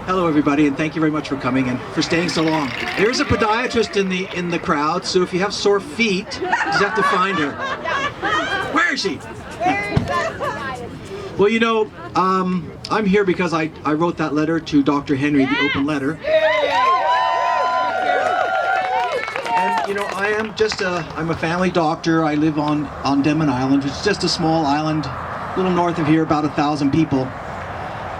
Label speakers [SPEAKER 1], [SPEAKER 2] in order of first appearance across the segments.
[SPEAKER 1] Hello, everybody, and thank you very much for coming and for staying so long. There's a podiatrist in the crowd, so if you have sore feet, you just have to find her. Where is she? Well, you know, I'm here because I wrote that letter to Dr. Henry, the open letter. And, you know, I'm a family doctor. I live on Denman Island, which is just a small island, a little north of here, about 1,000 people.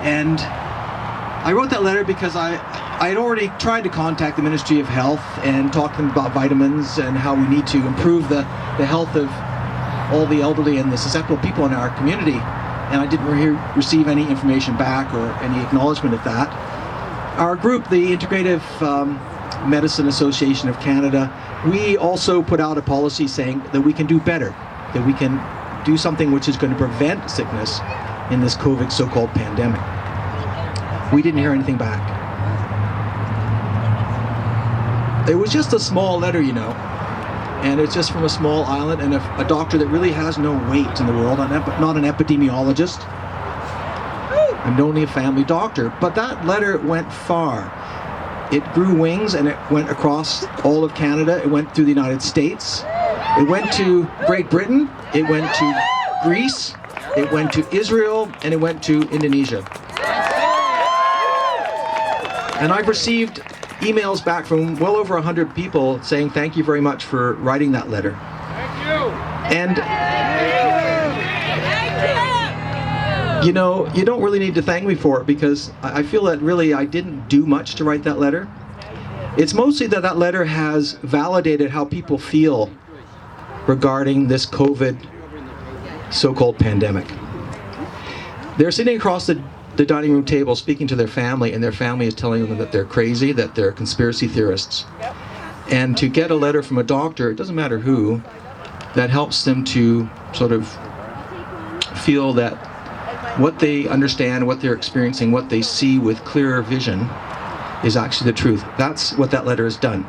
[SPEAKER 1] And I wrote that letter because I had already tried to contact the Ministry of Health and talk to them about vitamins and how we need to improve the health of all the elderly and the susceptible people in our community. And I didn't receive any information back or any acknowledgement of that. Our group, the Integrative Medicine Association of Canada, we also put out a policy saying that we can do better, that we can do something which is going to prevent sickness in this COVID so-called pandemic. We didn't hear anything back. It was just a small letter, you know, and it's just from a small island and a doctor that really has no weight in the world, not an epidemiologist. I'm only a family doctor, but that letter went far. It grew wings and it went across all of Canada. It went through the United States. It went to Great Britain. It went to Greece. It went to Israel, and it went to Indonesia. And I've received emails back from well over 100 people saying thank you very much for writing that letter. Thank you. And you know, you don't really need to thank me for it because I feel that really I didn't do much to write that letter. It's mostly that letter has validated how people feel regarding this COVID so-called pandemic. They're sitting across the dining room table speaking to their family, and their family is telling them that they're crazy, that they're conspiracy theorists. And to get a letter from a doctor, it doesn't matter who, that helps them to sort of feel that what they understand, what they're experiencing, what they see with clearer vision is actually the truth. That's what that letter has done.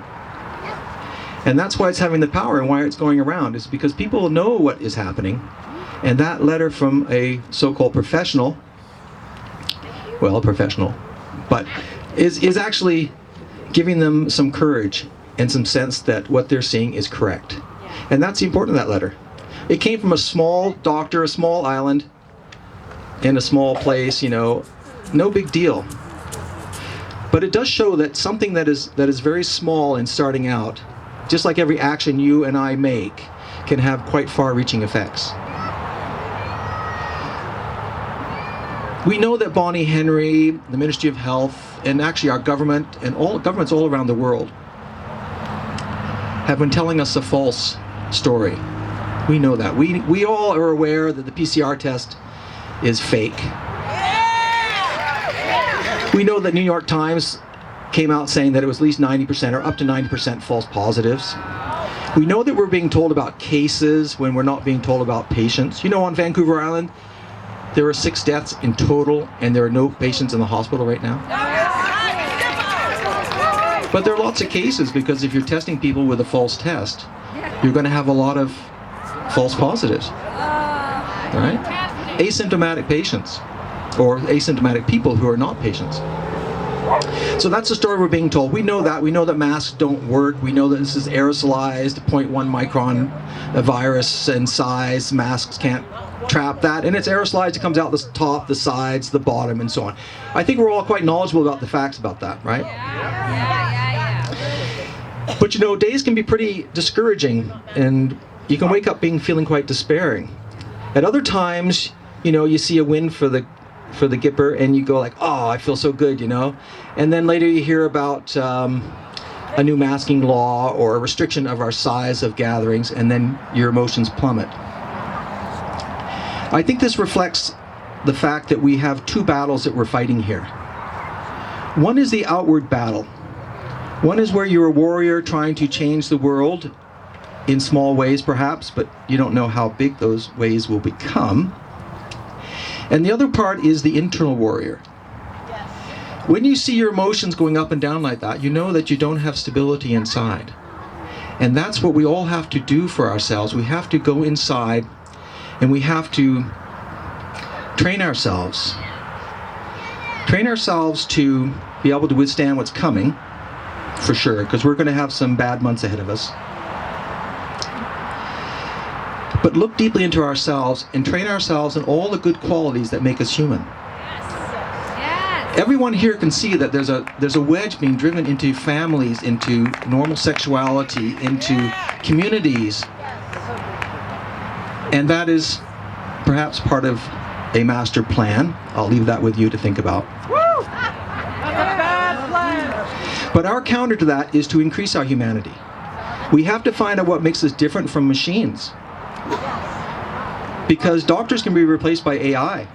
[SPEAKER 1] And that's why it's having the power and why it's going around, is because people know what is happening. And that letter from a so-called professional, but is actually giving them some courage and some sense that what they're seeing is correct. And that's the importance of that letter. It came from a small doctor, a small island, in a small place, you know, no big deal. But it does show that something that is very small in starting out, just like every action you and I make, can have quite far-reaching effects. We know that Bonnie Henry, the Ministry of Health, and actually our government, and all governments all around the world, have been telling us a false story. We know that. We all are aware that the PCR test is fake. We know that New York Times came out saying that it was at least 90% or up to 90% false positives. We know that we're being told about cases when we're not being told about patients. You know, on Vancouver Island, there are 6 deaths in total, and there are no patients in the hospital right now. But there are lots of cases, because if you're testing people with a false test, you're going to have a lot of false positives, right? Asymptomatic patients, or asymptomatic people who are not patients. So that's the story we're being told. We know that. We know that masks don't work. We know that this is aerosolized, 0.1 micron virus in size. Masks can't trap that, and it's aerosolized. It comes out the top, the sides, the bottom, and so on. I think we're all quite knowledgeable about the facts about that, right? But you know, days can be pretty discouraging, and you can wake up feeling quite despairing. At other times, you know, you see a win for the Gipper, and you go like, oh, I feel so good, you know. And then later you hear about a new masking law or a restriction of our size of gatherings, and then your emotions plummet. I think this reflects the fact that we have 2 battles that we're fighting here. One is the outward battle. One is where you're a warrior trying to change the world in small ways perhaps, but you don't know how big those ways will become. And the other part is the internal warrior. When you see your emotions going up and down like that, you know that you don't have stability inside. And that's what we all have to do for ourselves. We have to go inside, and we have to train ourselves. Train ourselves to be able to withstand what's coming, for sure, because we're going to have some bad months ahead of us. But look deeply into ourselves and train ourselves in all the good qualities that make us human. Everyone here can see that there's a wedge being driven into families, into normal sexuality, into communities. And that is perhaps part of a master plan. I'll leave that with you to think about. But our counter to that is to increase our humanity. We have to find out what makes us different from machines. Because doctors can be replaced by AI.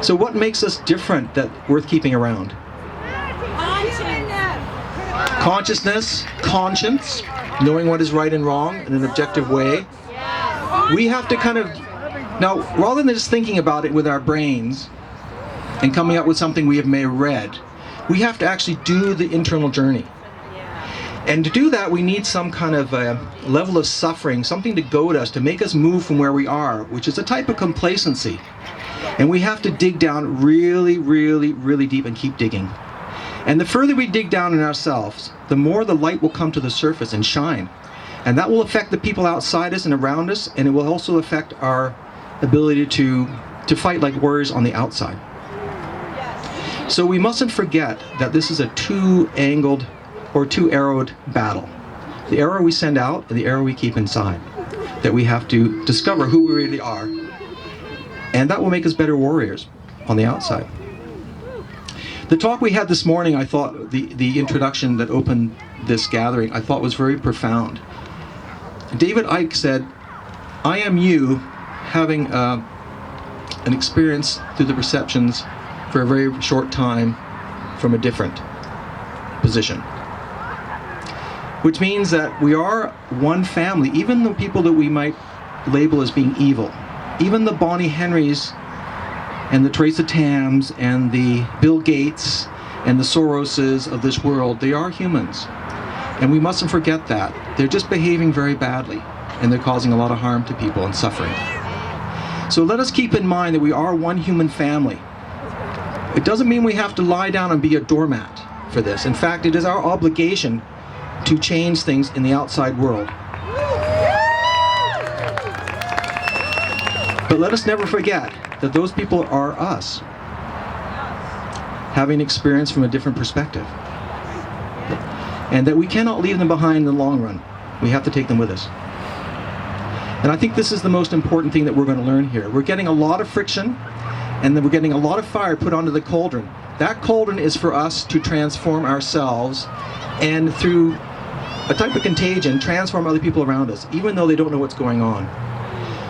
[SPEAKER 1] So what makes us different that worth keeping around? Consciousness, conscience, knowing what is right and wrong in an objective way. We have to kind of, now rather than just thinking about it with our brains and coming up with something we may have read, we have to actually do the internal journey. And to do that, we need some kind of level of suffering, something to goad us, to make us move from where we are, which is a type of complacency. And we have to dig down really, really, really deep and keep digging. And the further we dig down in ourselves, the more the light will come to the surface and shine. And that will affect the people outside us and around us, and it will also affect our ability to fight like warriors on the outside. So we mustn't forget that this is a two-angled or two-arrowed battle. The arrow we send out and the arrow we keep inside. That we have to discover who we really are. And that will make us better warriors on the outside. The talk we had this morning, I thought, the introduction that opened this gathering, I thought was very profound. David Icke said, I am you having an experience through the perceptions for a very short time from a different position. Which means that we are one family, even the people that we might label as being evil. Even the Bonnie Henrys and the Teresa Tams and the Bill Gates and the Soroses of this world, they are humans. And we mustn't forget that. They're just behaving very badly, and they're causing a lot of harm to people and suffering. So let us keep in mind that we are one human family. It doesn't mean we have to lie down and be a doormat for this. In fact, it is our obligation to change things in the outside world. But let us never forget that those people are us, having experience from a different perspective. And that we cannot leave them behind in the long run. We have to take them with us. And I think this is the most important thing that we're going to learn here. We're getting a lot of friction, and then we're getting a lot of fire put onto the cauldron. That cauldron is for us to transform ourselves, and through a type of contagion, transform other people around us, even though they don't know what's going on.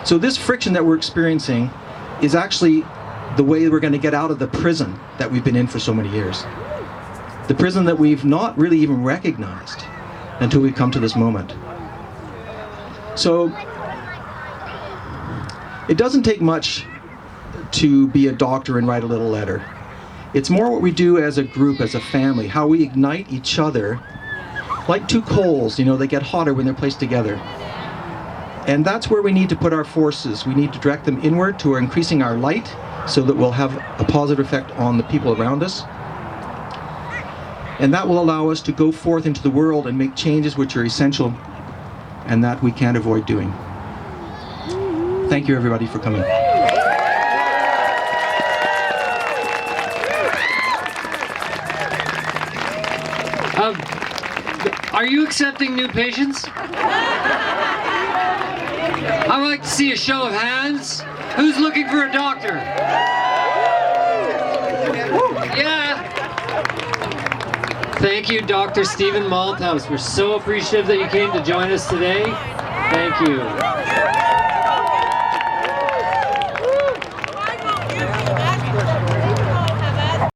[SPEAKER 1] So this friction that we're experiencing is actually the way we're going to get out of the prison that we've been in for so many years. The prison that we've not really even recognized until we've come to this moment. So it doesn't take much to be a doctor and write a little letter. It's more what we do as a group, as a family, how we ignite each other like two coals, they get hotter when they're placed together. And that's where we need to put our forces. We need to direct them inward to increasing our light so that we'll have a positive effect on the people around us. And that will allow us to go forth into the world and make changes which are essential and that we can't avoid doing. Thank you, everybody, for coming.
[SPEAKER 2] Are you accepting new patients? I would like to see a show of hands. Who's looking for a doctor? Yeah. Thank you, Dr. Stephen Malthouse. We're so appreciative that you came to join us today. Thank you.